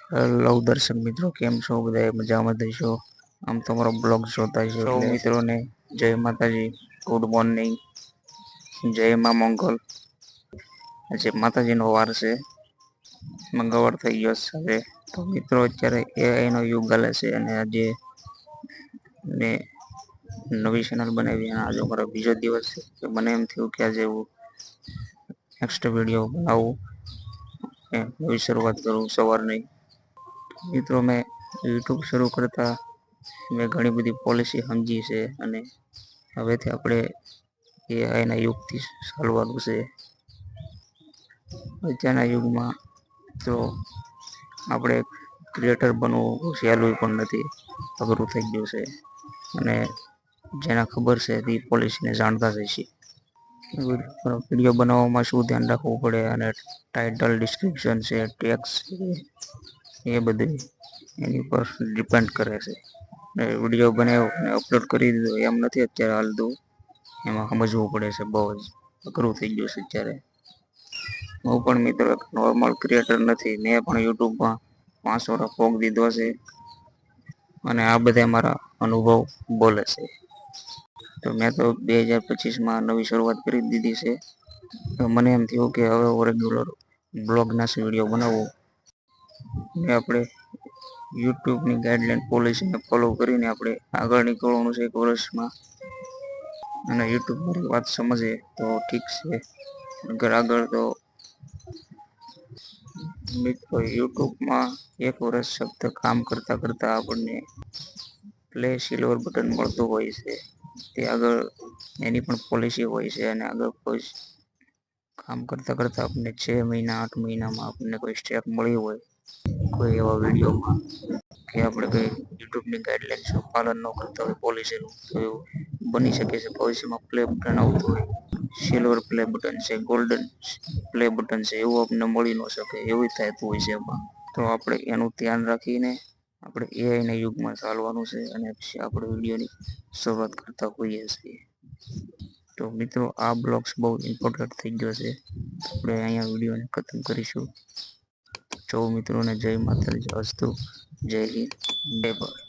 Hello દર્શક મિત્રો, કેમ છો? બધા મજામાં થઈશો. આમ તમારો બ્લોગ જોતા છો સૌ મિત્રોને જય માતાજી, ગુડ મોર્નિંગ, જય મા મંગલ. આજે માતાજી નો વાર છે, મંગળવાર થઈ ગયો છે. તો મિત્રો અત્યારે એઆઈ નો યુગ ચાલે છે અને આજે મેં નવી ચેનલ બનાવી અને આજે મારો બીજો દિવસ છે. મને એમ થયું કે આજે હું નેક્સ્ટ વિડીયો બનાવું, નવી શરૂઆત કરું સવારની. મિત્રો મેં યુટ્યુબ શરૂ કરતા મેં ઘણી બધી પોલિસી સમજી છે અને હવેથી આપણે એઆઈના યુગથી ચાલવાનું છે. અત્યારના યુગમાં તો આપણે ક્રિએટર બનવું સહેલું પણ નથી, અઘરું થઈ ગયું છે અને જેના ખબર છે તે પોલિસીને જાણતા જ હશે. વિડીયો બનાવવામાં શું ધ્યાન રાખવું પડે અને ટાઇટલ, ડિસ્ક્રિપ્શન છે, ટેક્સ છે, એ બધું એની પર ડિપેન્ડ કરે છે. વિડીયો બનાવ્યો અને અપલોડ કરી દીધો એમ નથી અત્યારે હાલતું. એમાં સમજવું પડે છે, બહુ જ અઘરું થઈ ગયું છે અત્યારે. હું પણ મિત્રો એક નોર્મલ ક્રિએટર નથી, મેં પણ યુટ્યુબમાં 5 વર્ષ ભોગ દીધો છે અને આ બધા મારા અનુભવ બોલે છે. તો મેં તો 2025માં નવી શરૂઆત કરી દીધી છે. તો મને એમ થયું કે હવે હું રેગ્યુલર બ્લોગના વિડીયો બનાવું. આપણે યુટ્યુબની ગાઈડલાઈન પોલિસીને ફોલો કરીને આપણે આગળ નીકળવાનું છે 1 વર્ષમાં. અને યુટ્યુબ મારી વાત સમજે તો ઠીક છે, અગર આગળ તો મિત્રો યુટ્યુબમાં 1 વર્ષ શબ્દ કામ કરતા કરતા આપણને પ્લે સિલ્વર બટન મળતું હોય છે. તે આગળ એની પણ પોલિસી હોય છે અને આગળ કોઈ કામ કરતા કરતા આપણને 6 મહિના, 8 મહિનામાં આપણને કોઈ સ્ટેપ મળી હોય કોઈ એવા વિડીયોમાં કે આપણે કઈ યુટ્યુબની ગાઈડલાઈન પાલન ન કરતા હોય પોલિસીનું, તો એવું બની શકે છે ભવિષ્યમાં પ્લે બટન આવતું હોય, સિલ્વર પ્લે બટન છે, ગોલ્ડન પ્લે બટન છે, એવું આપણને મળી ન શકે, એવું થતું હોય છે એમાં. તો આપણે એનું ધ્યાન રાખીને આપણે એઆઈના યુગમાં ચાલવાનું છે અને પછી આપણે વિડીયોની શરૂઆત કરતા હોઈએ છીએ. તો મિત્રો આ બ્લોગ્સ બહુ ઇમ્પોર્ટન્ટ થઈ ગયો છે. આપણે અહીંયા વિડીયોને ખતમ કરીશું. સૌ મિત્રોને જય માતાજી, અસ્તુ, જય હિન્દ, જય ભારત.